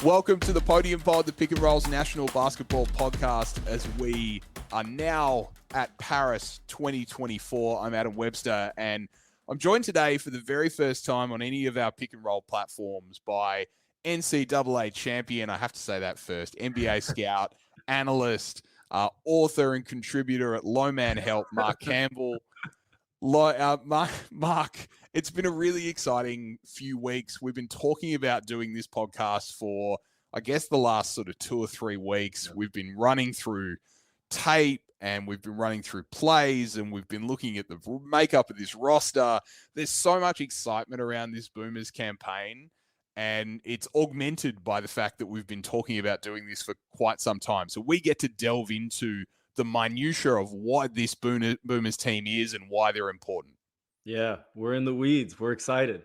Welcome to the Podium Pod, the Pick and Rolls National Basketball Podcast, as we are now at Paris 2024. I'm Adam Webster, and I'm joined today for the very first time on any of our pick and roll platforms by NCAA champion, I have to say that first, NBA scout, analyst, author and contributor at Low Man Help, Marc Campbell. Marc, it's been a really exciting few weeks. We've been talking about doing this podcast for, I guess, the last sort of 2 or 3 weeks. We've been running through tape and we've been running through plays and we've been looking at the makeup of this roster. There's so much excitement around this Boomers campaign, and it's augmented by the fact that we've been talking about doing this for quite some time. So we get to delve into the minutiae of what this Boomers team is and why they're important. Yeah, we're in the weeds. We're excited.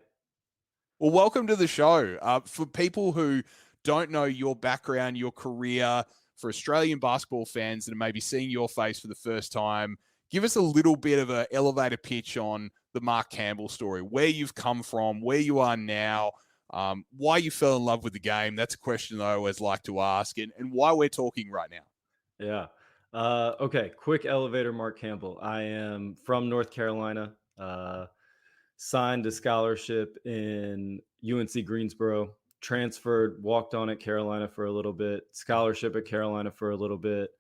Well, welcome to the show. For people who don't know your background, your career, for Australian basketball fans that are maybe seeing your face for the first time, give us a little bit of an elevator pitch on the Marc Campbell story, where you've come from, where you are now, why you fell in love with the game. That's a question that I always like to ask, and why we're talking right now. Yeah. Okay, quick elevator, Marc Campbell. I am from North Carolina, signed a scholarship in UNC Greensboro, transferred, walked on at Carolina for a little bit, scholarship at Carolina for a little bit,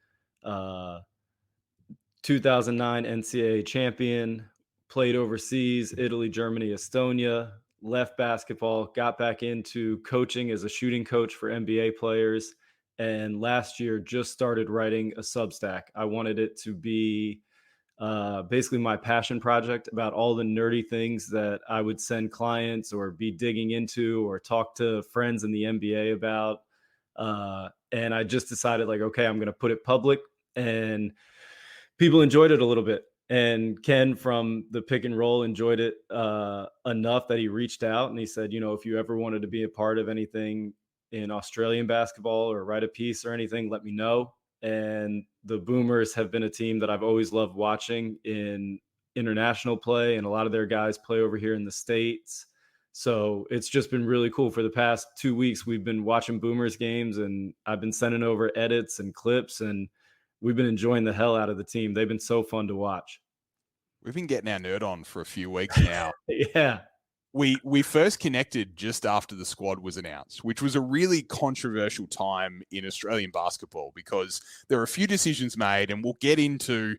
2009 NCAA champion, played overseas, Italy, Germany, Estonia, left basketball, got back into coaching as a shooting coach for NBA players. And last year just started writing a Substack. I wanted it to be basically my passion project about all the nerdy things that I would send clients or be digging into or talk to friends in the NBA about. And I just decided, like, okay, I'm going to put it public. And people enjoyed it a little bit. And Ken from the Pick and Roll enjoyed it enough that he reached out and he said, if you ever wanted to be a part of anything in Australian basketball or write a piece or anything, let me know. And the Boomers have been a team that I've always loved watching in international play, and a lot of their guys play over here in the States. So it's just been really cool. For the past 2 weeks, we've been watching Boomers games, and I've been sending over edits and clips, and we've been enjoying the hell out of the team. They've been so fun to watch. We've been getting our nerd on for a few weeks now. Yeah. We first connected just after the squad was announced, which was a really controversial time in Australian basketball because there are a few decisions made, and we'll get into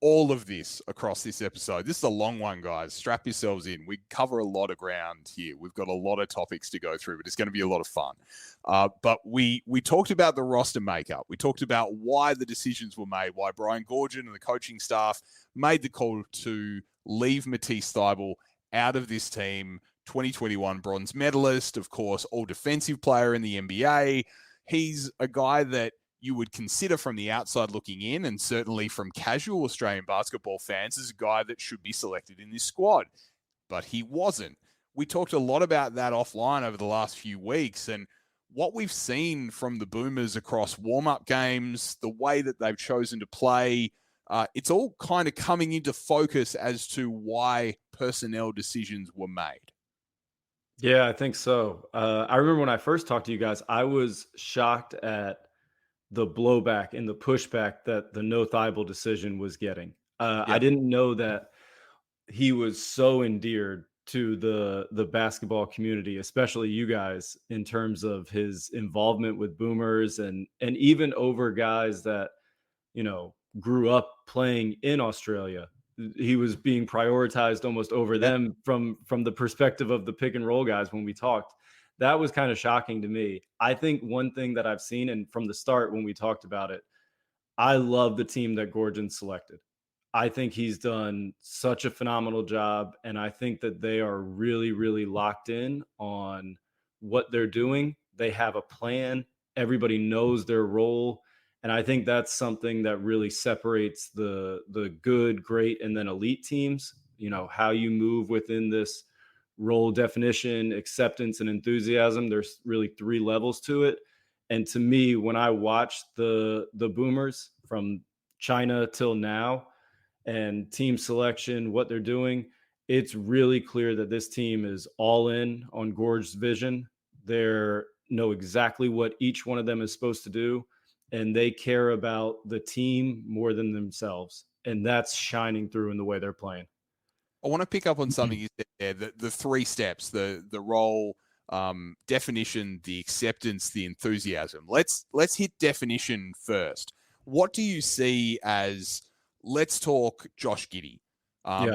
all of this across this episode. This is a long one, guys. Strap yourselves in. We cover a lot of ground here. We've got a lot of topics to go through, but it's going to be a lot of fun. But we talked about the roster makeup. We talked about why the decisions were made, why Brian Goorjian and the coaching staff made the call to leave Matisse Thybulle out of this team. 2021 bronze medalist, of course, all defensive player in the NBA. He's a guy that you would consider from the outside looking in, and certainly from casual Australian basketball fans, as a guy that should be selected in this squad. But he wasn't. We talked a lot about that offline over the last few weeks, and what we've seen from the Boomers across warm-up games, the way that they've chosen to play, it's all kind of coming into focus as to why personnel decisions were made. Yeah, I think so. I remember when I first talked to you guys, I was shocked at the blowback and the pushback that the no Thybulle decision was getting. I didn't know that he was so endeared to the basketball community, especially you guys, in terms of his involvement with Boomers and even over guys that, grew up playing in Australia. He was being prioritized almost over them from the perspective of the pick and roll guys when we talked. That was kind of shocking to me. I think one thing that I've seen, and from the start when we talked about it, I love the team that Goorjian selected. I think he's done such a phenomenal job, and I think that they are really, really locked in on what they're doing. They have a plan. Everybody knows their role. And I think that's something that really separates the good, great, and then elite teams. How you move within this role definition, acceptance, and enthusiasm. There's really 3 levels to it. And to me, when I watch the Boomers from China till now and team selection, what they're doing, it's really clear that this team is all in on Gorge's vision. They're know exactly what each one of them is supposed to do, and they care about the team more than themselves. And that's shining through in the way they're playing. I want to pick up on something you said there, the three steps, the role, definition, the acceptance, the enthusiasm. Let's hit definition first. What do you see as, let's talk Josh Giddey.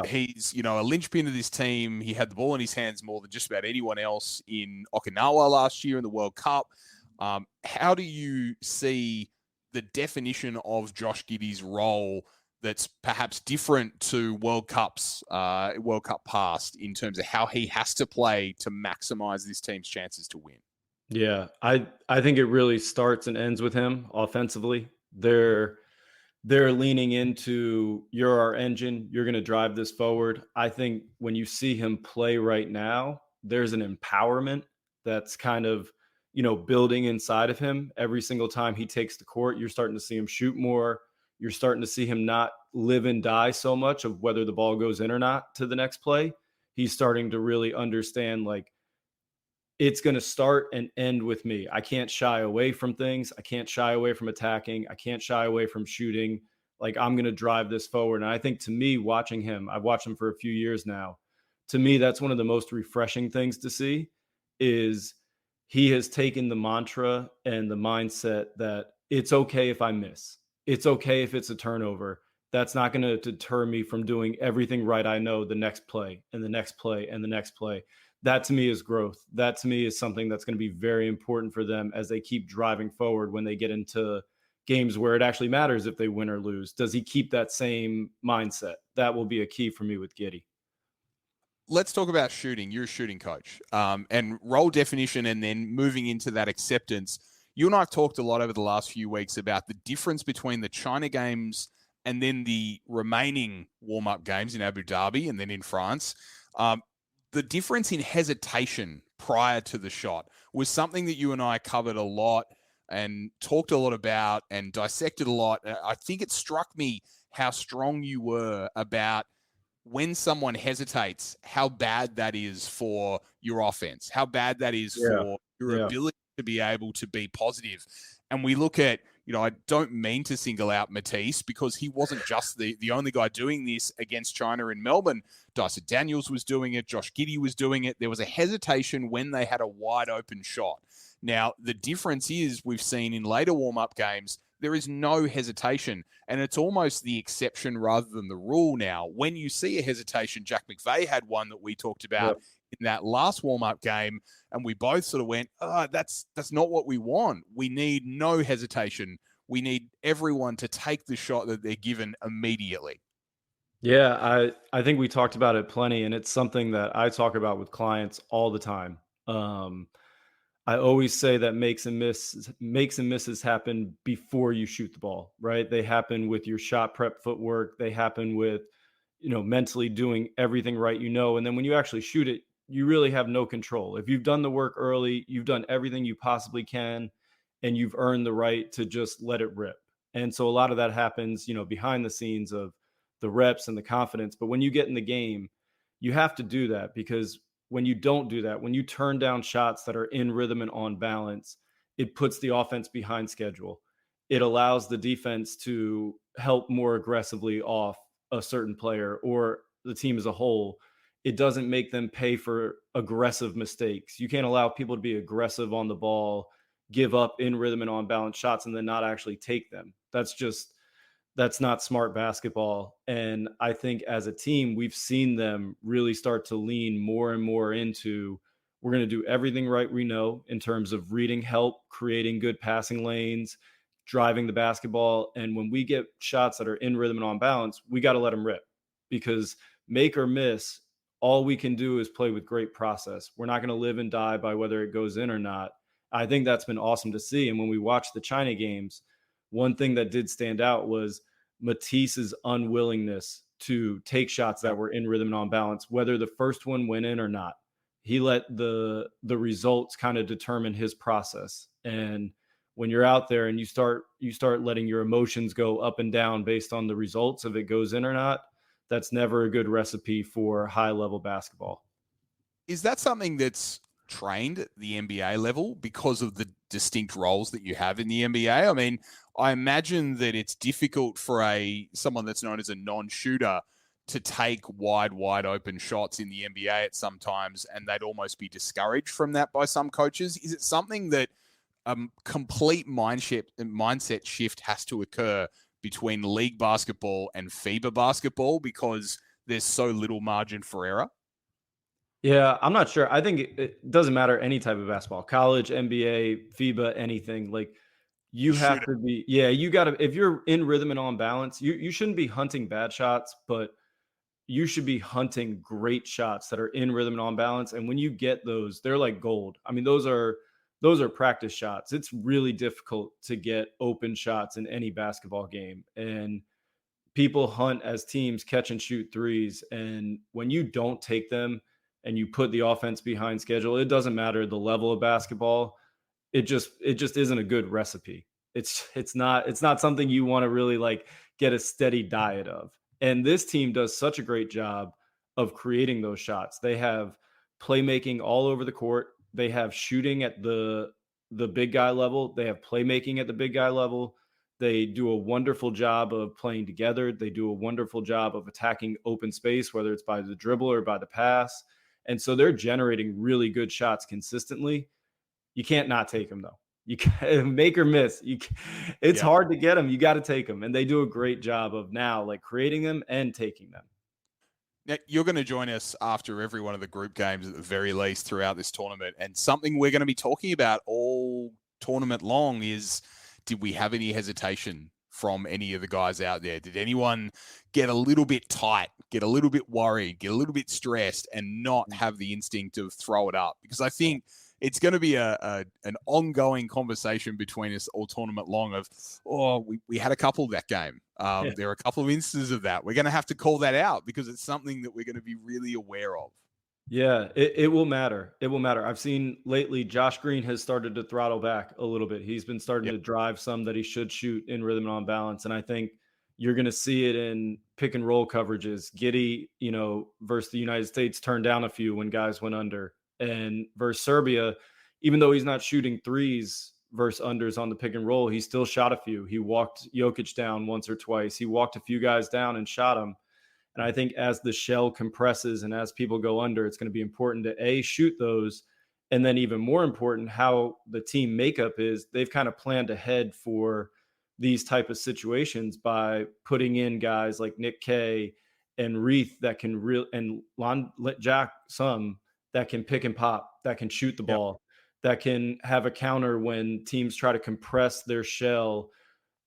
He's, a linchpin of this team. He had the ball in his hands more than just about anyone else in Okinawa last year in the World Cup. How do you see the definition of Josh Giddey's role that's perhaps different to World Cup past in terms of how he has to play to maximize this team's chances to win? Yeah, I think it really starts and ends with him offensively. They're leaning into, you're our engine, you're going to drive this forward. I think when you see him play right now, there's an empowerment that's kind of, building inside of him. Every single time he takes the court, you're starting to see him shoot more. You're starting to see him not live and die so much of whether the ball goes in or not to the next play. He's starting to really understand, like, it's going to start and end with me. I can't shy away from things. I can't shy away from attacking. I can't shy away from shooting. Like, I'm going to drive this forward. And I think, to me, watching him, I've watched him for a few years now. To me, that's one of the most refreshing things to see, is he has taken the mantra and the mindset that it's okay if I miss. It's okay if it's a turnover. That's not going to deter me from doing everything right. I know the next play and the next play and the next play. That to me is growth. That to me is something that's going to be very important for them as they keep driving forward when they get into games where it actually matters if they win or lose. Does he keep that same mindset? That will be a key for me with Giddey. Let's talk about shooting. You're a shooting coach, and role definition, and then moving into that acceptance. You and I have talked a lot over the last few weeks about the difference between the China games and then the remaining warm-up games in Abu Dhabi and then in France. The difference in hesitation prior to the shot was something that you and I covered a lot and talked a lot about and dissected a lot. I think it struck me how strong you were about when someone hesitates, how bad that is for your offense, how bad that is for your ability to be able to be positive. And we look at, I don't mean to single out Matisse, because he wasn't just the only guy doing this against China in Melbourne. Dyson Daniels was doing it. Josh Giddey was doing it. There was a hesitation when they had a wide open shot. Now, the difference is, we've seen in later warm-up games, there is no hesitation, and it's almost the exception rather than the rule now. When you see a hesitation, Jack McVeigh had one that we talked about in that last warm-up game, and we both sort of went, that's not what we want. We need no hesitation. We need everyone to take the shot that they're given immediately. Yeah, I think we talked about it plenty, and it's something that I talk about with clients all the time. I always say that makes and misses happen before you shoot the ball, right? They happen with your shot prep footwork. They happen with, mentally doing everything right, and then when you actually shoot it, you really have no control. If you've done the work early, you've done everything you possibly can, and you've earned the right to just let it rip. And so a lot of that happens, behind the scenes of the reps and the confidence. But when you get in the game, you have to do that, because when you don't do that, when you turn down shots that are in rhythm and on balance, it puts the offense behind schedule. It allows the defense to help more aggressively off a certain player or the team as a whole. It doesn't make them pay for aggressive mistakes. You can't allow people to be aggressive on the ball, give up in rhythm and on balance shots, and then not actually take them. That's not smart basketball. And I think as a team, we've seen them really start to lean more and more into, we're going to do everything right we know in terms of reading help, creating good passing lanes, driving the basketball. And when we get shots that are in rhythm and on balance, we got to let them rip, because make or miss, all we can do is play with great process. We're not going to live and die by whether it goes in or not. I think that's been awesome to see. And when we watched the China games, one thing that did stand out was Matisse's unwillingness to take shots that were in rhythm and on balance, whether the first one went in or not. He let the results kind of determine his process. And when you're out there and you start letting your emotions go up and down based on the results, if it goes in or not, that's never a good recipe for high level basketball. Is that something that's trained at the NBA level because of the distinct roles that you have in the NBA. I mean, I imagine that it's difficult for someone that's known as a non-shooter to take wide open shots in the NBA at sometimes, and they'd almost be discouraged from that by some coaches. Is it something that complete mindset shift has to occur between league basketball and FIBA basketball because there's so little margin for error? Yeah, I'm not sure. I think it doesn't matter any type of basketball, college, NBA, FIBA, anything. Like you Just shoot have it. to be, yeah, you got to, if you're in rhythm and on balance, you shouldn't be hunting bad shots, but you should be hunting great shots that are in rhythm and on balance. And when you get those, they're like gold. I mean, those are practice shots. It's really difficult to get open shots in any basketball game. And people hunt as teams catch and shoot threes. And when you don't take them and you put the offense behind schedule, it doesn't matter the level of basketball. It just isn't a good recipe. It's not something you want to really like get a steady diet of. And this team does such a great job of creating those shots. They have playmaking all over the court. They have shooting at the big guy level. They have playmaking at the big guy level. They do a wonderful job of playing together. They do a wonderful job of attacking open space, whether it's by the dribble or by the pass. And so they're generating really good shots consistently. You can't not take them though. You can make or miss. It's Yeah. hard to get them. You got to take them, and they do a great job of now like creating them and taking them. Now, you're going to join us after every one of the group games at the very least throughout this tournament. And something we're going to be talking about all tournament long is, did we have any hesitation from any of the guys out there? Did anyone get a little bit tight, get a little bit worried, get a little bit stressed, and not have the instinct of throw it up? Because I think it's going to be an ongoing conversation between us all tournament long of, we had a couple that game. Yeah. There are a couple of instances of that. We're going to have to call that out because it's something that we're going to be really aware of. Yeah, it will matter. It will matter. I've seen lately Josh Green has started to throttle back a little bit. He's been starting Yep. to drive some that he should shoot in rhythm and on balance. And I think you're going to see it in pick and roll coverages. Giddy, versus the United States turned down a few when guys went under. And versus Serbia, even though he's not shooting threes versus unders on the pick and roll, he still shot a few. He walked Jokic down once or twice. He walked a few guys down and shot them. And I think as the shell compresses and as people go under, it's going to be important to shoot those. And then even more important, how the team makeup is, they've kind of planned ahead for these type of situations by putting in guys like Nick Kay and Reith that can and Jack some that can pick and pop, that can shoot the ball, that can have a counter when teams try to compress their shell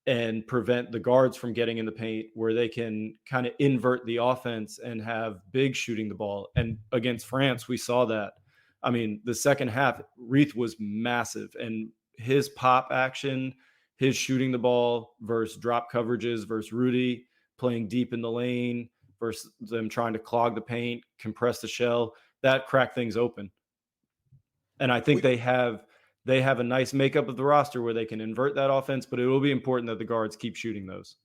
and prevent the guards from getting in the paint, where they can kind of invert the offense and have big shooting the ball. And against France, we saw that. I mean, the second half, Reith was massive, and his pop action, his shooting the ball versus drop coverages versus Rudy playing deep in the lane versus them trying to clog the paint, compress the shell, that cracked things open. And I think they have a nice makeup of the roster where they can invert that offense, but it will be important that the guards keep shooting those.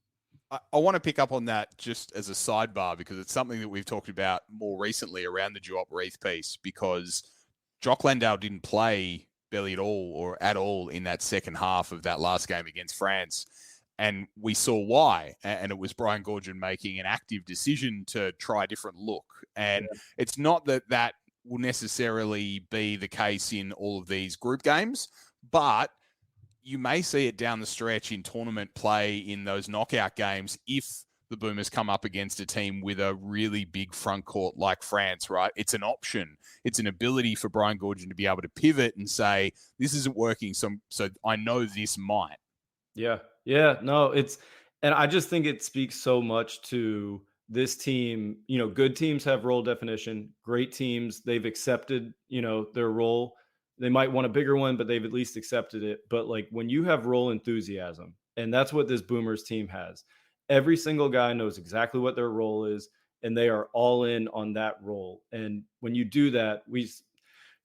I want to pick up on that just as a sidebar because it's something that we've talked about more recently around the Duop Reith piece, because Jock Landale didn't play barely at all or at all in that second half of that last game against France. And we saw why. And it was Brian Goorjian making an active decision to try a different look. And it's not that will necessarily be the case in all of these group games, but you may see it down the stretch in tournament play in those knockout games if the Boomers come up against a team with a really big front court like France, right? It's an option. It's an ability for Brian Goorjian to be able to pivot and say, this isn't working, so I know this might. Yeah. Yeah. No, and I just think it speaks so much to this team. Good teams have role definition. Great teams, they've accepted, their role. They might want a bigger one, but they've at least accepted it. But like when you have role enthusiasm, and that's what this Boomers team has, every single guy knows exactly what their role is, and they are all in on that role. And when you do that,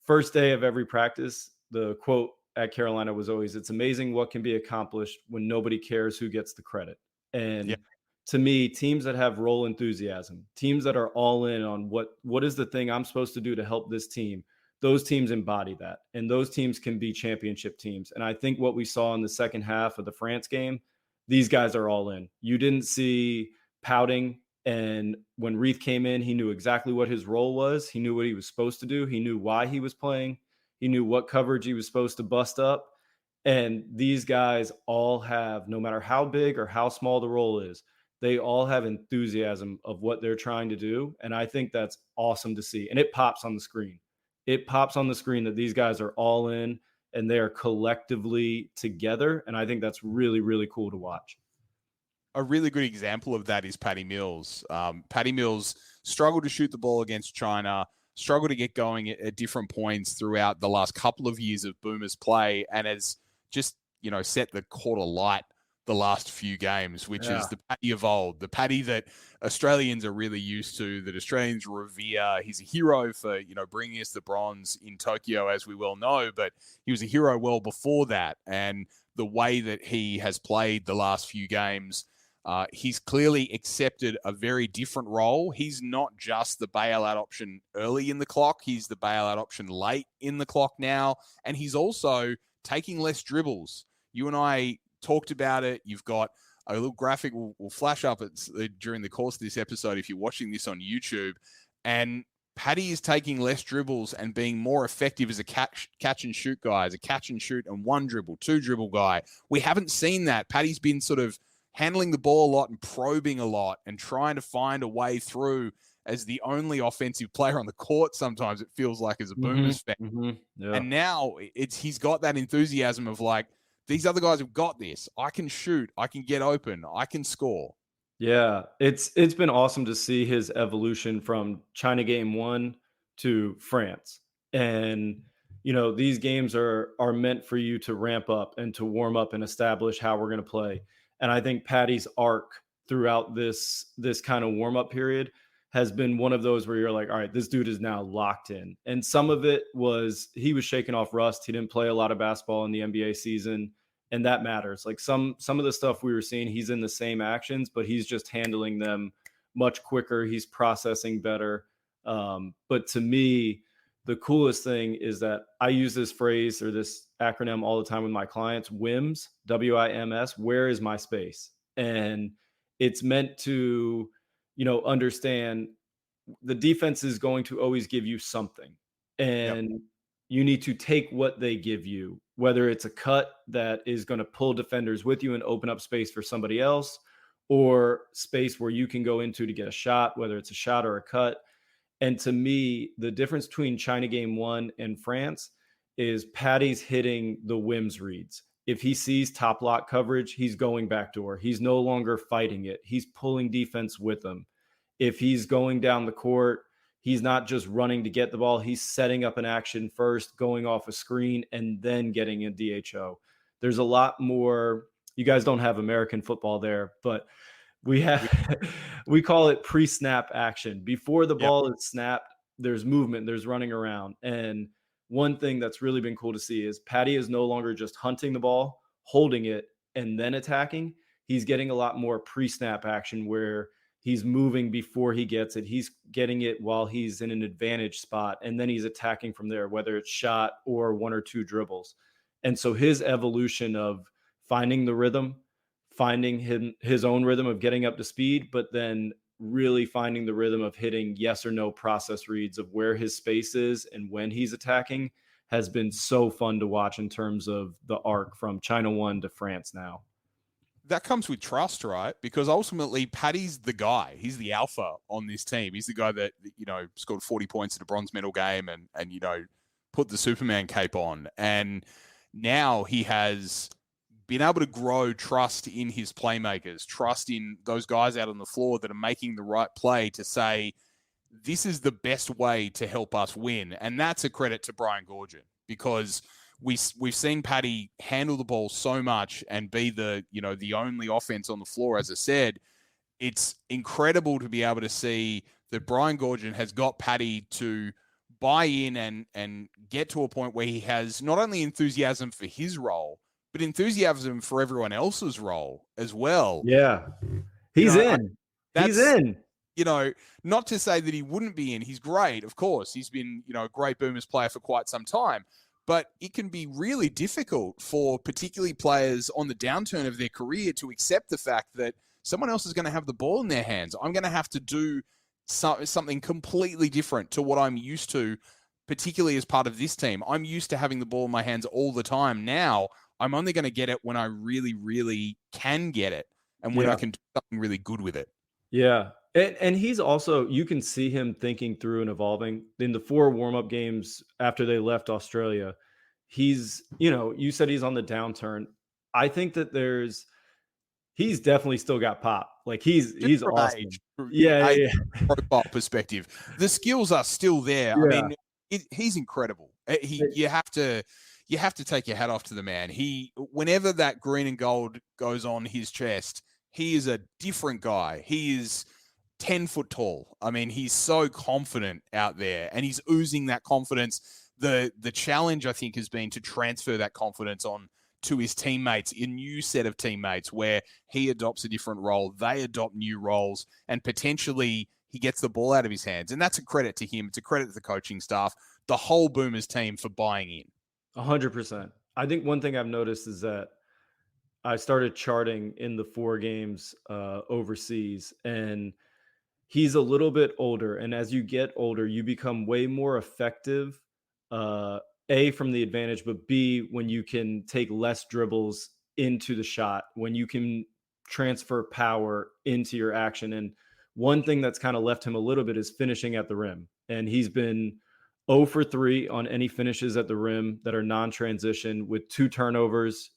first day of every practice, the quote at Carolina was always, it's amazing what can be accomplished when nobody cares who gets the credit. And to me, teams that have role enthusiasm, teams that are all in on what is the thing I'm supposed to do to help this team, those teams embody that. And those teams can be championship teams. And I think what we saw in the second half of the France game, these guys are all in. You didn't see pouting. And when Reith came in, he knew exactly what his role was. He knew what he was supposed to do. He knew why he was playing. He knew what coverage he was supposed to bust up. And these guys all have, no matter how big or how small the role is, they all have enthusiasm of what they're trying to do. And I think that's awesome to see. And it pops on the screen. It pops on the screen that these guys are all in and they are collectively together. And I think that's really, really cool to watch. A really good example of that is Patty Mills. Patty Mills struggled to shoot the ball against China, struggled to get going at different points throughout the last couple of years of Boomers play, and has just, set the court alight the last few games, which is the Patty of old, the Patty that Australians are really used to, that Australians revere. He's a hero for, bringing us the bronze in Tokyo, as we well know, but he was a hero well before that. And the way that he has played the last few games, he's clearly accepted a very different role. He's not just the bailout option early in the clock. He's the bailout option late in the clock now. And he's also taking less dribbles. You and I talked about it. You've got a little graphic will flash up during the course of this episode if you're watching this on YouTube. And Paddy is taking less dribbles and being more effective as a catch and shoot guy, as a catch and shoot and one dribble, two dribble guy. We haven't seen that. Paddy's been sort of handling the ball a lot and probing a lot and trying to find a way through as the only offensive player on the court. Sometimes it feels like as a Boomers fan. Mm-hmm. Yeah. And now he's got that enthusiasm of like, these other guys have got this. I can shoot. I can get open. I can score. Yeah, it's been awesome to see his evolution from China game 1 to France. And these games are meant for you to ramp up and to warm up and establish how we're going to play. And I think Patty's arc throughout this kind of warm up period has been one of those where you're like, all right, this dude is now locked in. And some of it was he was shaking off rust. He didn't play a lot of basketball in the NBA season. And that matters. Like some of the stuff we were seeing, he's in the same actions, but he's just handling them much quicker. He's processing better. But to me, the coolest thing is that I use this phrase or this acronym all the time with my clients, WIMS, WIMS, where is my space? And it's meant to, understand the defense is going to always give you something. And you need to take what they give you, whether it's a cut that is going to pull defenders with you and open up space for somebody else, or space where you can go into to get a shot, whether it's a shot or a cut. And to me, the difference between China game 1 and France is Patty's hitting the whims reads. If he sees top lock coverage, he's going backdoor. He's no longer fighting it. He's pulling defense with him. If he's going down the court, he's not just running to get the ball. He's setting up an action first, going off a screen, and then getting a DHO. There's a lot more. You guys don't have American football there, but we call it pre-snap action. Before the ball is snapped, there's movement, there's running around. And one thing that's really been cool to see is Patty is no longer just hunting the ball, holding it, and then attacking. He's getting a lot more pre-snap action where he's moving before he gets it. He's getting it while he's in an advantage spot, and then he's attacking from there, whether it's shot or one or two dribbles. And so his evolution of finding the rhythm, finding his own rhythm of getting up to speed, but then really finding the rhythm of hitting yes or no process reads of where his space is and when he's attacking has been so fun to watch in terms of the arc from China 1 to France now. That comes with trust, right? Because ultimately, Paddy's the guy. He's the alpha on this team. He's the guy that, scored 40 points in a bronze medal game and put the Superman cape on. And now he has been able to grow trust in his playmakers, trust in those guys out on the floor that are making the right play to say, this is the best way to help us win. And that's a credit to Brian Goorjian, because we've seen Paddy handle the ball so much and be the only offense on the floor. As I said, it's incredible to be able to see that Brian Goorjian has got Paddy to buy in and get to a point where he has not only enthusiasm for his role, but enthusiasm for everyone else's role as well. Yeah. He's in. not to say that he wouldn't be in. He's great, of course. He's been, a great Boomers player for quite some time. But it can be really difficult for particularly players on the downturn of their career to accept the fact that someone else is going to have the ball in their hands. I'm going to have to do something completely different to what I'm used to, particularly as part of this team. I'm used to having the ball in my hands all the time. Now I'm only going to get it when I really, really can get it and when I can do something really good with it. Yeah. And he's also, you can see him thinking through and evolving in the 4 warm-up games after they left Australia. He's, you said he's on the downturn. I think that he's definitely still got pop. Like he's awesome. Age, Yeah. Profile perspective, the skills are still there. I mean, he's incredible. You have to take your hat off to the man. Whenever that green and gold goes on his chest, he is a different guy. He is 10 foot tall. I mean, he's so confident out there, and he's oozing that confidence. The challenge, I think, has been to transfer that confidence on to his teammates, a new set of teammates where he adopts a different role, they adopt new roles, and potentially he gets the ball out of his hands. And that's a credit to him. It's a credit to the coaching staff, the whole Boomers team for buying in. 100%. I think one thing I've noticed is that I started charting in the 4 games overseas, and he's a little bit older. And as you get older, you become way more effective, A, from the advantage, but B, when you can take less dribbles into the shot, when you can transfer power into your action. And one thing that's kind of left him a little bit is finishing at the rim. And he's been 0 for 3 on any finishes at the rim that are non-transition with 2 turnovers.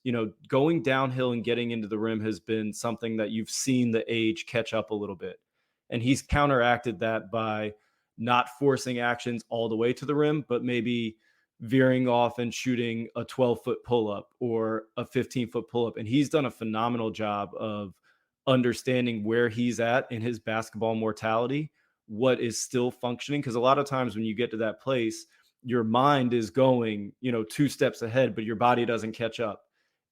Going downhill and getting into the rim has been something that you've seen the age catch up a little bit. And he's counteracted that by not forcing actions all the way to the rim, but maybe veering off and shooting a 12-foot pull-up or a 15-foot pull-up. And he's done a phenomenal job of understanding where he's at in his basketball mortality, what is still functioning. Because a lot of times when you get to that place, your mind is going, 2 steps ahead, but your body doesn't catch up.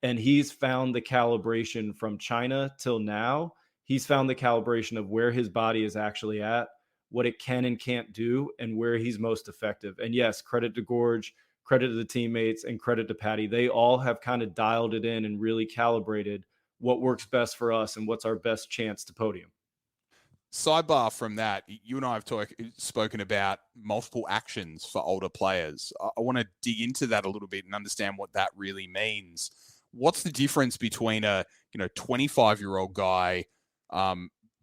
And he's found the calibration from China till now. He's found the calibration of where his body is actually at, what it can and can't do, and where he's most effective. And yes, credit to Gorge, credit to the teammates, and credit to Patty. They all have kind of dialed it in and really calibrated what works best for us and what's our best chance to podium. Sidebar from that, you and I have spoken about multiple actions for older players. I want to dig into that a little bit and understand what that really means. What's the difference between a 25-year-old guy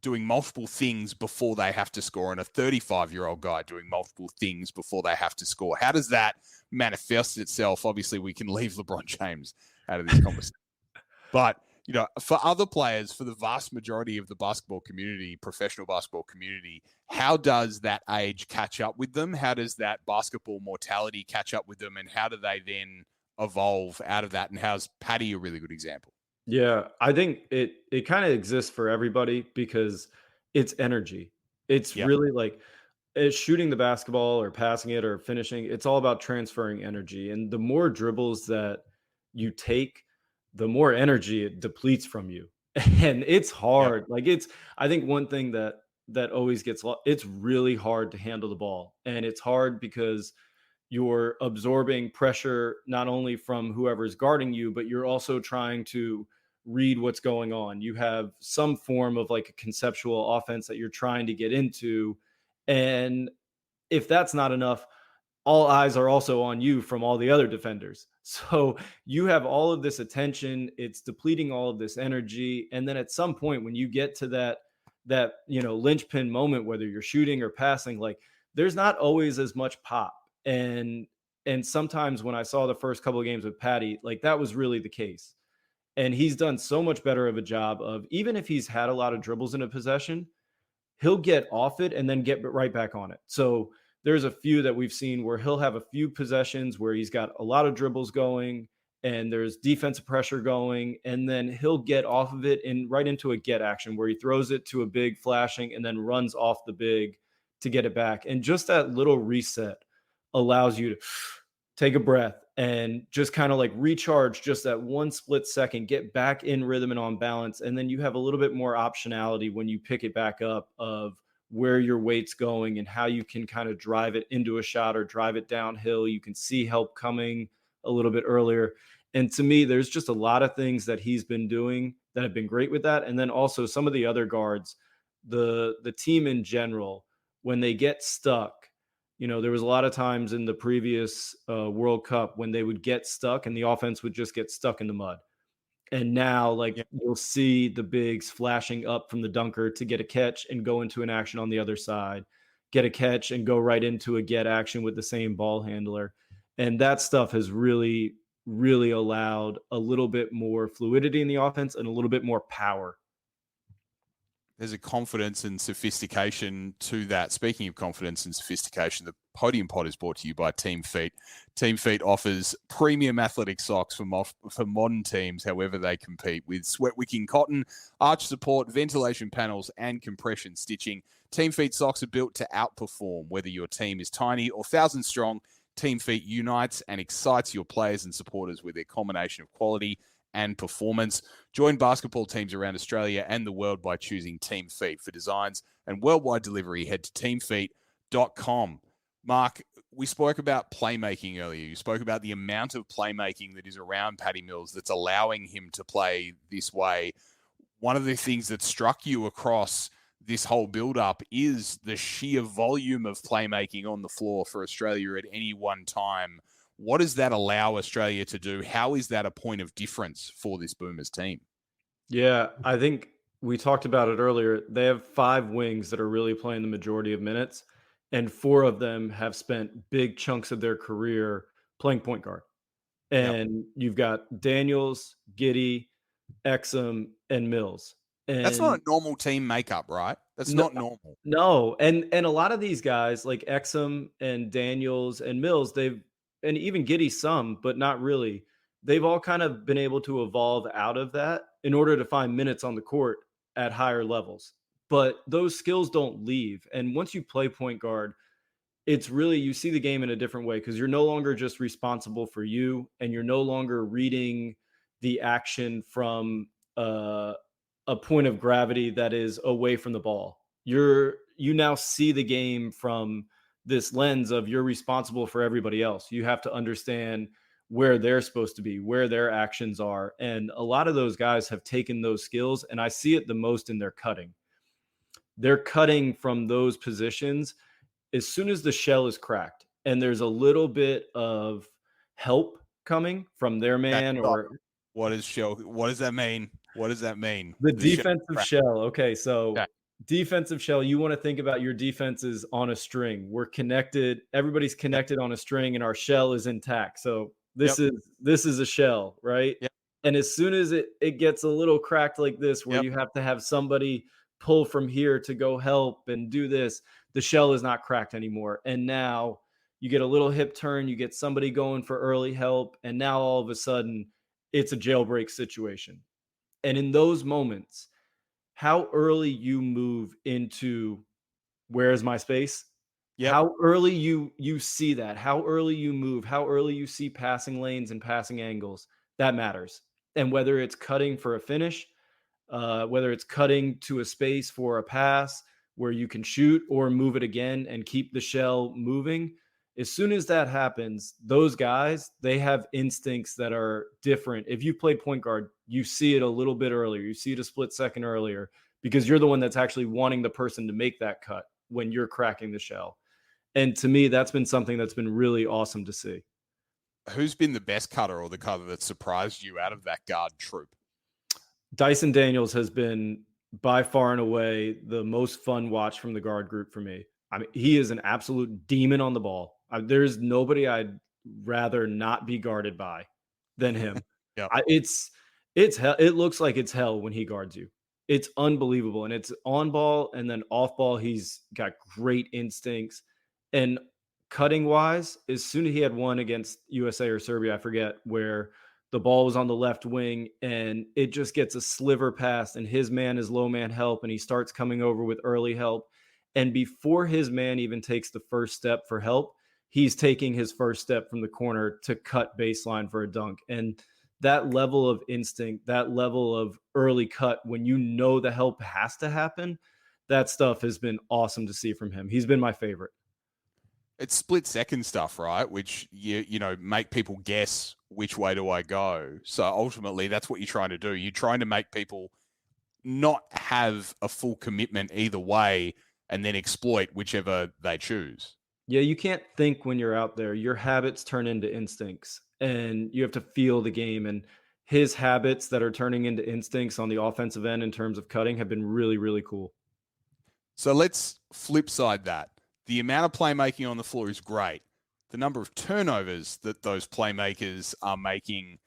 doing multiple things before they have to score and a 35-year-old guy doing multiple things before they have to score? How does that manifest itself? Obviously, we can leave LeBron James out of this conversation. But, for other players, for the vast majority of the basketball community, professional basketball community, how does that age catch up with them? How does that basketball mortality catch up with them? And how do they then evolve out of that? And how's Patty a really good example? Yeah, I think it kind of exists for everybody because it's energy. It's really like it's shooting the basketball or passing it or finishing. It's all about transferring energy. And the more dribbles that you take, the more energy it depletes from you. And it's hard. Like I think one thing that always gets lost, it's really hard to handle the ball. And it's hard because you're absorbing pressure not only from whoever's guarding you, but you're also trying to read what's going on. You have some form of like a conceptual offense that you're trying to get into. And if that's not enough, all eyes are also on you from all the other defenders. So you have all of this attention, it's depleting all of this energy. And then at some point when you get to that linchpin moment, whether you're shooting or passing, like there's not always as much pop. And sometimes when I saw the first couple of games with Patty, like that was really the case. And he's done so much better of a job of, even if he's had a lot of dribbles in a possession, he'll get off it and then get right back on it. So there's a few that we've seen where he'll have a few possessions where he's got a lot of dribbles going and there's defensive pressure going, and then he'll get off of it and right into a get action where he throws it to a big flashing and then runs off the big to get it back. And just that little reset allows you to take a breath and just kind of like recharge just that one split second, get back in rhythm and on balance. And then you have a little bit more optionality when you pick it back up of where your weight's going and how you can kind of drive it into a shot or drive it downhill. You can see help coming a little bit earlier. And to me, there's just a lot of things that he's been doing that have been great with that. And then also some of the other guards, the team in general, when they get stuck, there was a lot of times in the previous World Cup when they would get stuck and the offense would just get stuck in the mud. And now, like, Yeah. you'll see the bigs flashing up from the dunker to get a catch and go into an action on the other side, get a catch and go right into a get action with the same ball handler. And that stuff has really, really allowed a little bit more fluidity in the offense and a little bit more power. There's a confidence and sophistication to that. Speaking of confidence and sophistication, the Podium Pod is brought to you by Team Feet. Team Feet offers premium athletic socks for modern teams, however they compete, with sweat wicking cotton, arch support, ventilation panels, and compression stitching. Team Feet socks are built to outperform. Whether your team is tiny or 1,000 strong, Team Feet unites and excites your players and supporters with their combination of quality and performance. Join basketball teams around Australia and the world by choosing Team Feet. For designs and worldwide delivery, head to teamfeet.com. Marc, we spoke about playmaking earlier. You spoke about the amount of playmaking that is around Patty Mills that's allowing him to play this way. One of the things that struck you across this whole build-up is the sheer volume of playmaking on the floor for Australia at any one time. What does that allow Australia to do? How is that a point of difference for this Boomers team? Yeah, I think we talked about it earlier. They have 5 wings that are really playing the majority of minutes, and 4 of them have spent big chunks of their career playing point guard. Yep. And you've got Daniels, Giddey, Exum, and Mills. That's not And a normal team makeup, right? That's no, not normal. no, and a lot of these guys like Exum and Daniels and Mills, and even Giddey some, but not really. They've all kind of been able to evolve out of that in order to find minutes on the court at higher levels. But those skills don't leave. And once you play point guard, it's really, you see the game in a different way because you're no longer just responsible for you and you're no longer reading the action from a point of gravity that is away from the ball. You now see the game from this lens of you're responsible for everybody else. You have to understand where they're supposed to be, where their actions are. And a lot of those guys have taken those skills, and I see it the most in their cutting. They're cutting from those positions as soon as the shell is cracked and there's a little bit of help coming from their man or what does that mean? What does that mean? the defensive shell. Okay, so okay. Defensive shell, you want to think about your defenses on a string. We're connected, everybody's connected on a string and our shell is intact. So this is a shell, right? Yep. And as soon as it gets a little cracked like this, where you have to have somebody pull from here to go help and do this, the shell is not cracked anymore. And now you get a little hip turn, you get somebody going for early help, and now all of a sudden it's a jailbreak situation. And in those moments, how early you move into where is my space? How early you see that, how early you move, how early you see passing lanes and passing angles, that matters. And whether it's cutting for a finish, whether it's cutting to a space for a pass where you can shoot or move it again and keep the shell moving, as soon as that happens, those guys, they have instincts that are different. If you play point guard, you see it a little bit earlier. You see it a split second earlier because you're the one that's actually wanting the person to make that cut when you're cracking the shell. And to me, that's been something that's been really awesome to see. Who's been the best cutter or the cutter that surprised you out of that guard troop? Dyson Daniels has been by far and away the most fun watch from the guard group for me. I mean, he is an absolute demon on the ball. There's nobody I'd rather not be guarded by than him. It's hell. It looks like it's hell when he guards you. It's unbelievable. And it's on ball and then off ball. He's got great instincts. And cutting wise, as soon as he had one against USA or Serbia, I forget, where the ball was on the left wing and it just gets a sliver pass and his man is low man help and he starts coming over with early help. And before his man even takes the first step for help, he's taking his first step from the corner to cut baseline for a dunk. And that level of instinct, that level of early cut, when you know the help has to happen, that stuff has been awesome to see from him. He's been my favorite. It's split second stuff, right? Which make people guess which way do I go. So ultimately, that's what you're trying to do. You're trying to make people not have a full commitment either way, and then exploit whichever they choose. Yeah, you can't think when you're out there. Your habits turn into instincts, and you have to feel the game. And his habits that are turning into instincts on the offensive end in terms of cutting have been really, really cool. So let's flip side that. The amount of playmaking on the floor is great. The number of turnovers that those playmakers are making,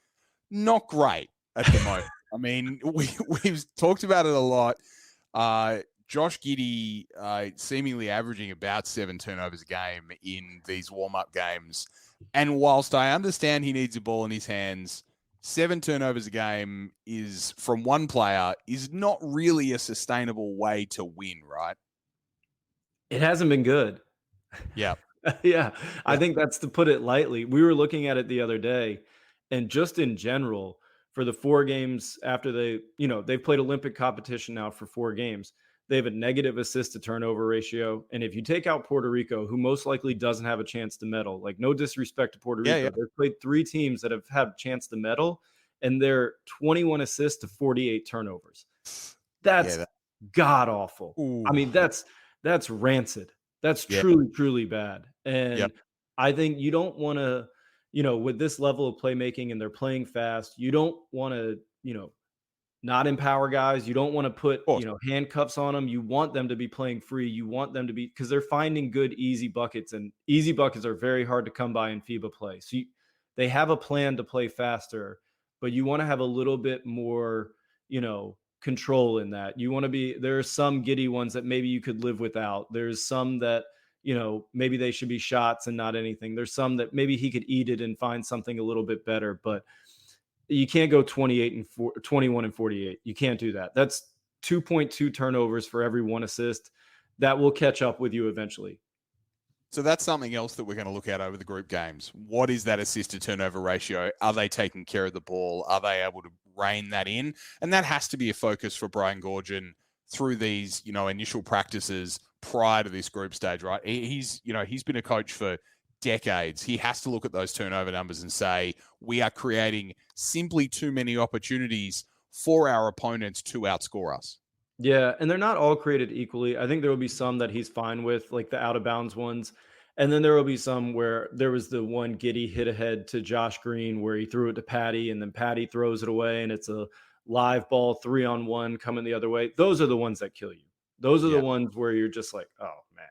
not great at the moment. I mean, we've talked about it a lot. Josh Giddey seemingly averaging about 7 turnovers a game in these warm-up games. And whilst I understand he needs a ball in his hands, 7 turnovers a game is from one player is not really a sustainable way to win, right? It hasn't been good. Yeah. Yeah, I think that's to put it lightly. We were looking at it the other day, and just in general, for the 4 games after they've played Olympic competition now for 4 games. They have a negative assist to turnover ratio. And if you take out Puerto Rico, who most likely doesn't have a chance to medal, like no disrespect to Puerto Rico, they've played 3 teams that have had a chance to medal, and they're 21 assists to 48 turnovers. That's god awful. I mean, that's rancid. That's truly, truly bad. And I think you don't want to, with this level of playmaking and they're playing fast, you don't want to, not empower guys. You don't want to put, handcuffs on them. You want them to be playing free. You want them to be, because they're finding good, easy buckets, and easy buckets are very hard to come by in FIBA play. So they have a plan to play faster, but you want to have a little bit more, control in that. You want to be, there are some Giddey ones that maybe you could live without. There's some that, maybe they should be shots and not anything. There's some that maybe he could eat it and find something a little bit better, but you can't go 21 and 48. You can't do that. That's 2.2 turnovers for every 1 assist. That will catch up with you eventually. So that's something else that we're going to look at over the group games. What is that assist to turnover ratio? Are they taking care of the ball? Are they able to rein that in? And that has to be a focus for Brian Goorjian through these, initial practices prior to this group stage, right? He's been a coach for decades. He has to look at those turnover numbers and say, we are creating simply too many opportunities for our opponents to outscore us. Yeah, and they're not all created equally. I think there will be some that he's fine with, like the out of bounds ones. And then there will be some where there was the one Giddey hit ahead to Josh Green where he threw it to Patty, and then Patty throws it away, and it's a live ball 3-on-1 coming the other way. Those are the ones that kill you. Those are the ones where you're just like, oh man,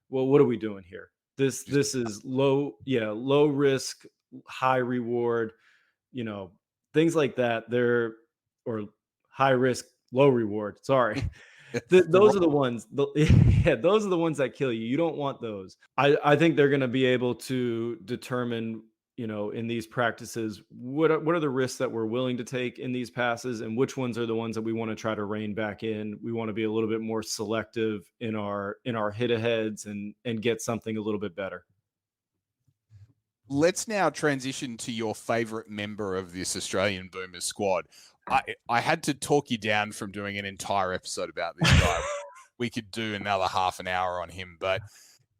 well, what are we doing here? This is low risk, high reward, things like that. Or high risk, low reward. Sorry. Those are the ones. Those are the ones that kill you. You don't want those. I think they're going to be able to determine, in these practices, what are the risks that we're willing to take in these passes, and which ones are the ones that we want to try to rein back in. We want to be a little bit more selective in our hit aheads and get something a little bit better. Let's now transition to your favorite member of this Australian Boomers squad. I had to talk you down from doing an entire episode about this guy. We could do another half an hour on him, but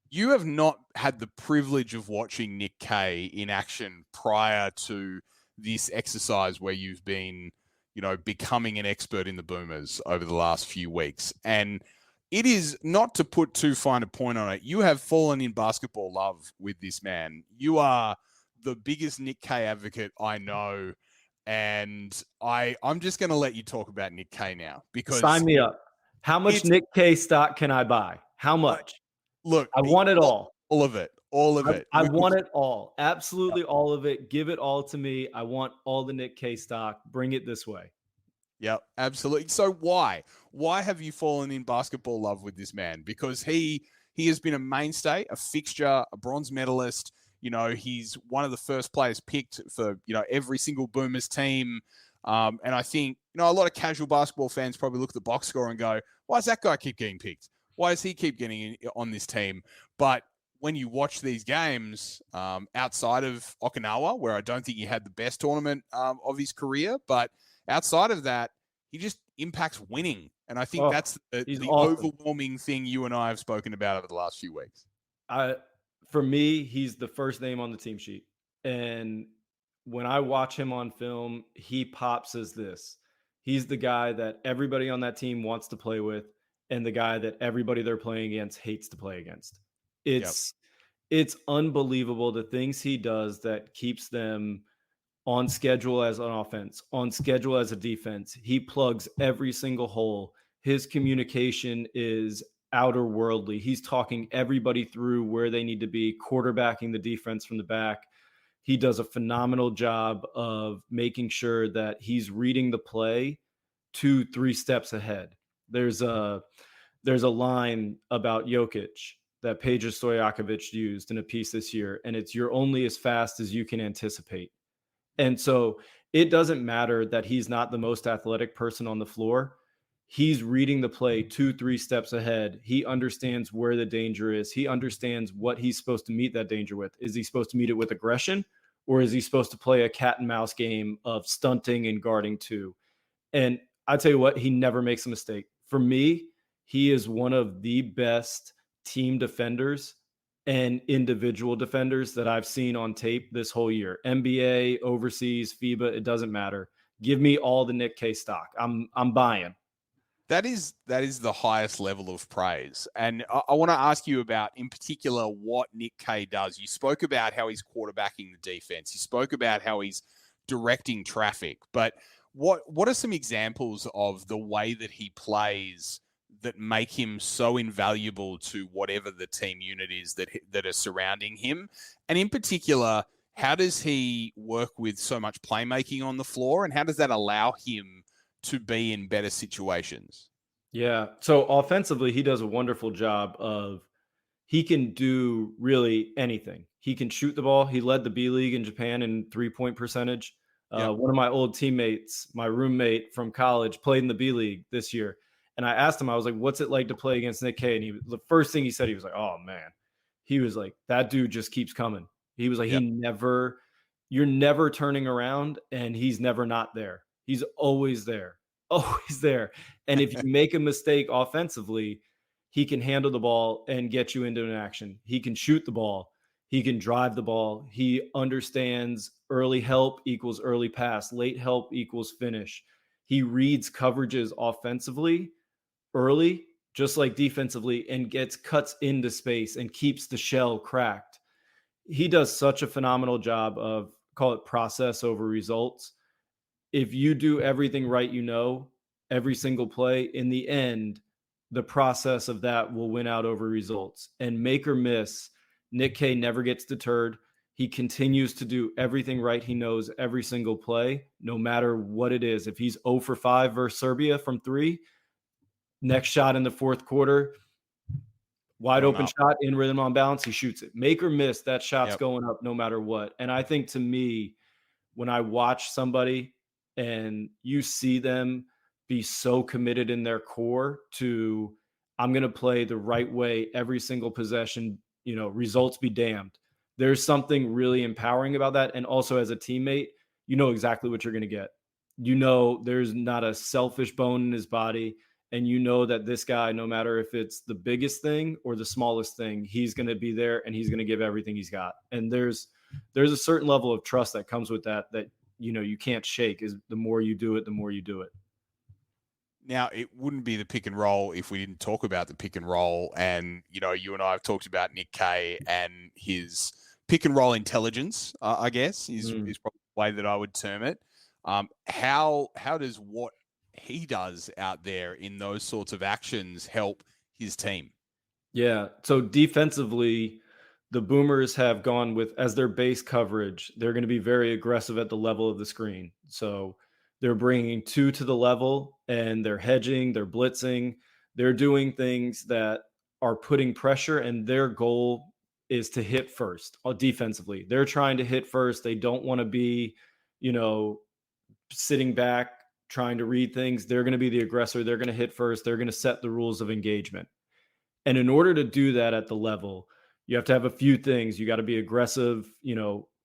you have not had the privilege of watching Nick Kay in action prior to this exercise where you've been, becoming an expert in the Boomers over the last few weeks. And it is not to put too fine a point on it. You have fallen in basketball love with this man. You are the biggest Nick Kay advocate I know. And I'm just going to let you talk about Nick Kay now, because sign me up. How much Nick Kay stock can I buy? How much? Look, I want it all. All of it. All of it. I want it all. Absolutely all of it. Give it all to me. I want all the Nick Kay stock. Bring it this way. Yeah, absolutely. So why have you fallen in basketball love with this man? Because he has been a mainstay, a fixture, a bronze medalist. He's one of the first players picked for, every single Boomers team. And I think, a lot of casual basketball fans probably look at the box score and go, why does that guy keep getting picked? Why does he keep getting on this team? But when you watch these games outside of Okinawa, where I don't think he had the best tournament of his career, but outside of that, he just impacts winning. And I think Oh, that's he's the awesome. overwhelming thing you and I have spoken about over the last few weeks. I For me, he's the first name on the team sheet. And when I watch him on film, he pops as this. He's the guy that everybody on that team wants to play with and the guy that everybody they're playing against hates to play against. Yep. It's unbelievable the things he does that keeps them on schedule as an offense, on schedule as a defense. He plugs every single hole. His communication is outer worldly. He's talking everybody through where they need to be, quarterbacking the defense from the back. He does a phenomenal job of making sure that he's reading the play 2, 3 steps ahead. There's a there's a line about Jokic that Peja Stojakovic used in a piece this year, and it's "You're only as fast as you can anticipate." And so it doesn't matter that he's not the most athletic person on the floor. He's reading the play 2, 3 steps ahead. He understands where the danger is. He understands what he's supposed to meet that danger with. Is he supposed to meet it with aggression, or is he supposed to play a cat and mouse game of stunting and guarding too? And I tell you what, he never makes a mistake. For me, he is one of the best team defenders and individual defenders that I've seen on tape this whole year. NBA, overseas, FIBA, it doesn't matter. Give me all the Nick K stock. I'm buying. That is the highest level of praise. And I want to ask you about, in particular, what Nick K does. You spoke about how he's quarterbacking the defense. You spoke about how he's directing traffic. But what are some examples of the way that he plays that make him so invaluable to whatever the team unit is that are surrounding him? And in particular, how does he work with so much playmaking on the floor, and how does that allow him to be in better situations? Yeah. So offensively, he does a wonderful job of he can do really anything. He can shoot the ball. He led the B League in Japan in 3-point percentage. Yep. One of my old teammates, my roommate from college, played in the B League this year. And I asked him, I was like, what's it like to play against Nick K? And the first thing he said, he was like, oh man, he was like, that dude just keeps coming. He was like, Yep. you're never turning around and he's never not there. He's always there, always there. And if you make a mistake offensively, he can handle the ball and get you into an action. He can shoot the ball. He can drive the ball. He understands early help equals early pass, late help equals finish. He reads coverages offensively early, just like defensively, and gets cuts into space and keeps the shell cracked. He does such a phenomenal job of, call it, process over results. If you do everything right, every single play, in the end, the process of that will win out over results. And make or miss, Nick K never gets deterred. He continues to do everything right. He knows every single play, no matter what it is. If he's 0 for 5 versus Serbia from 3, next shot in the fourth quarter, wide Going open up. shot, in rhythm on balance, he shoots it. Make or miss, that shot's Yep. going up no matter what. And I think, to me, when I watch somebody and you see them be so committed in their core to, I'm going to play the right way every single possession, results be damned. There's something really empowering about that. And also, as a teammate, you know exactly what you're going to get. There's not a selfish bone in his body. And you know that this guy, no matter if it's the biggest thing or the smallest thing, he's going to be there and he's going to give everything he's got. And there's a certain level of trust that comes with that you can't shake. Is the more you do it, the more you do it. Now, it wouldn't be the pick and roll if we didn't talk about the pick and roll. And, you and I have talked about Nick K and his pick and roll intelligence, I guess, is probably the way that I would term it. How does what he does out there in those sorts of actions help his team? Yeah. So defensively, the Boomers have gone with, as their base coverage, they're going to be very aggressive at the level of the screen. So they're bringing 2 to the level and they're hedging, they're blitzing, they're doing things that are putting pressure, and their goal is to hit first defensively. They're trying to hit first. They don't want to be, sitting back, trying to read things. They're going to be the aggressor. They're going to hit first. They're going to set the rules of engagement. And in order to do that at the level, you have to have a few things. You got to be aggressive,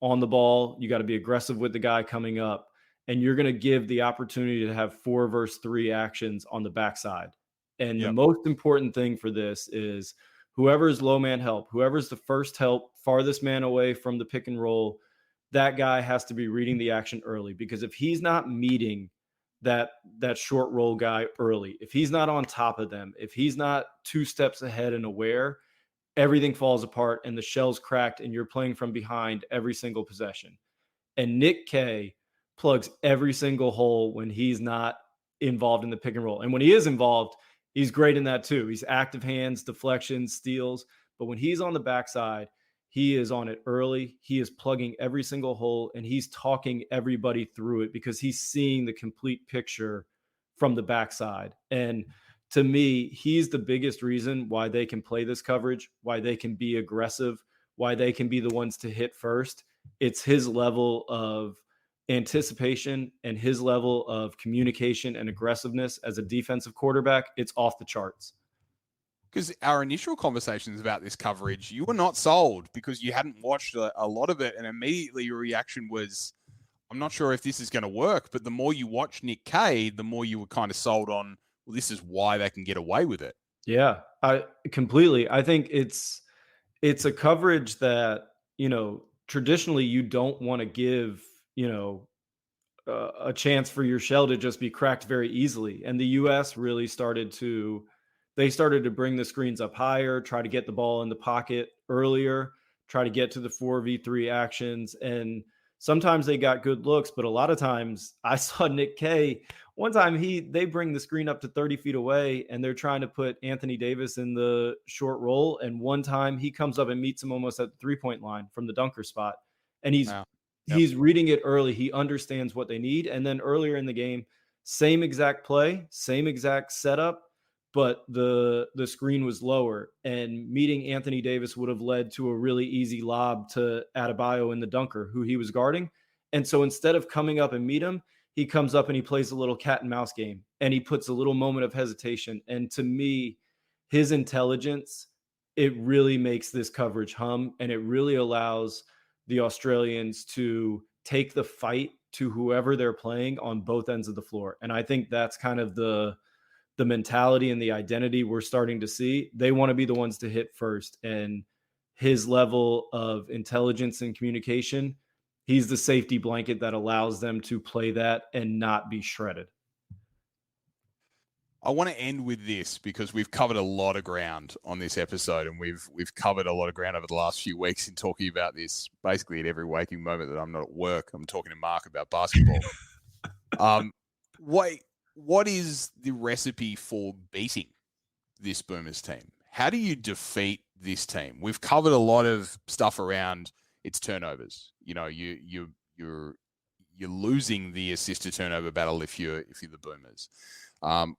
on the ball. You got to be aggressive with the guy coming up. and you're going to give the opportunity to have 4 versus 3 actions on the backside. And the Yep. most important thing for this is whoever's low man help, whoever's the first help, farthest man away from the pick and roll, that guy has to be reading the action early, because if he's not meeting that short roll guy early, if he's not on top of them, if he's not 2 steps ahead and aware, everything falls apart and the shell's cracked and you're playing from behind every single possession. And Nick K plugs every single hole when he's not involved in the pick and roll. And when he is involved, he's great in that too. He's active hands, deflections, steals. But when he's on the backside, he is on it early. He is plugging every single hole and he's talking everybody through it because he's seeing the complete picture from the backside. And to me, he's the biggest reason why they can play this coverage, why they can be aggressive, why they can be the ones to hit first. It's his level of anticipation and his level of communication and aggressiveness as a defensive quarterback. It's off the charts. Because our initial conversations about this coverage, you were not sold because you hadn't watched a lot of it. And immediately your reaction was, I'm not sure if this is going to work. But the more you watch Nick K, the more you were kind of sold on, well, this is why they can get away with it. Yeah, I completely. I think it's a coverage that, traditionally you don't want to give, a chance for your shell to just be cracked very easily. And the US really started to bring the screens up higher, try to get the ball in the pocket earlier, try to get to the 4v3 actions. And sometimes they got good looks, but a lot of times I saw Nick K. One time they bring the screen up to 30 feet away and they're trying to put Anthony Davis in the short roll. And one time he comes up and meets him almost at the 3-point line from the dunker spot. And he's reading it early. He understands what they need. And then earlier in the game, same exact play, same exact setup, but the screen was lower, and meeting Anthony Davis would have led to a really easy lob to Adebayo in the dunker, who he was guarding. And so instead of coming up and meet him, he comes up and he plays a little cat and mouse game, and he puts a little moment of hesitation. And to me, his intelligence, it really makes this coverage hum, and it really allows the Australians to take the fight to whoever they're playing on both ends of the floor. And I think that's kind of the mentality and the identity we're starting to see. They want to be the ones to hit first. And his level of intelligence and communication, he's the safety blanket that allows them to play that and not be shredded. I want to end with this because we've covered a lot of ground on this episode, and we've covered a lot of ground over the last few weeks in talking about this basically at every waking moment that I'm not at work. I'm talking to Marc about basketball. What is the recipe for beating this Boomers team? How do you defeat this team? We've covered a lot of stuff around its turnovers. You're losing the assist to turnover battle if you're the Boomers.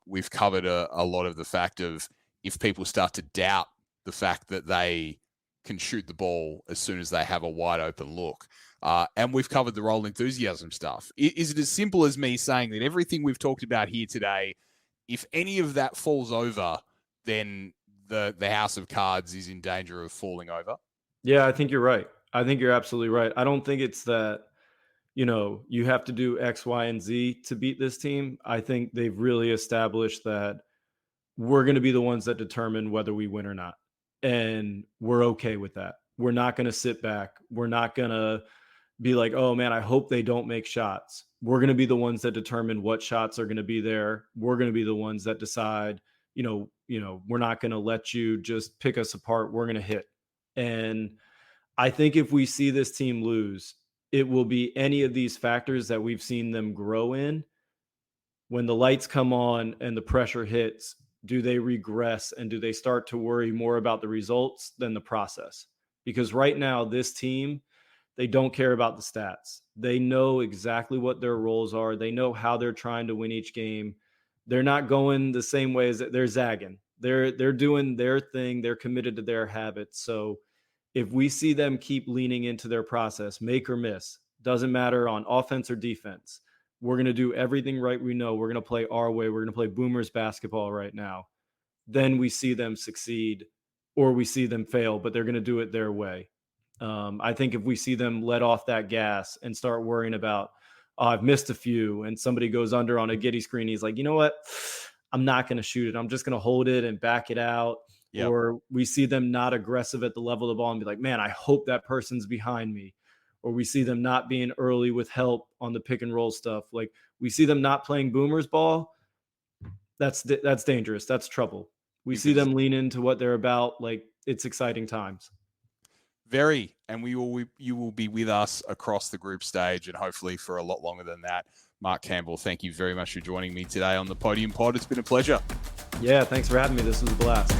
We've covered a lot of the fact of if people start to doubt the fact that they can shoot the ball as soon as they have a wide open look. And we've covered the role enthusiasm stuff. Is it as simple as me saying that everything we've talked about here today, if any of that falls over, then the house of cards is in danger of falling over? Yeah, I think you're right. I think you're absolutely right. I don't think it's that, you have to do X, Y, and Z to beat this team. I think they've really established that we're going to be the ones that determine whether we win or not. And we're okay with that. We're not going to sit back. We're not going to be like, oh man, I hope they don't make shots. We're going to be the ones that determine what shots are going to be there. We're going to be the ones that decide, we're not going to let you just pick us apart. We're going to hit. And I think if we see this team lose, it will be any of these factors that we've seen them grow in. When the lights come on and the pressure hits, do they regress and do they start to worry more about the results than the process? Because right now, this team, they don't care about the stats. They know exactly what their roles are. They know how they're trying to win each game. They're not going the same way as they're zagging. They're doing their thing. They're committed to their habits. So if we see them keep leaning into their process, make or miss, doesn't matter on offense or defense, we're going to do everything right. We know we're going to play our way. We're going to play Boomers basketball right now. Then we see them succeed or we see them fail, but they're going to do it their way. I think if we see them let off that gas and start worrying about, oh, I've missed a few, and somebody goes under on a giddy screen. He's like, you know what? I'm not going to shoot it. I'm just going to hold it and back it out. Yep. Or we see them not aggressive at the level of the ball and be like, man, I hope that person's behind me. Or we see them not being early with help on the pick and roll stuff. Like we see them not playing boomers ball. That's dangerous. That's trouble. We see them lean into what they're about. Like it's exciting times. Very, and you will be with us across the group stage and hopefully for a lot longer than that. Marc Campbell, thank you very much for joining me today on the Podium Pod. It's been a pleasure. Yeah, thanks for having me. This was a blast.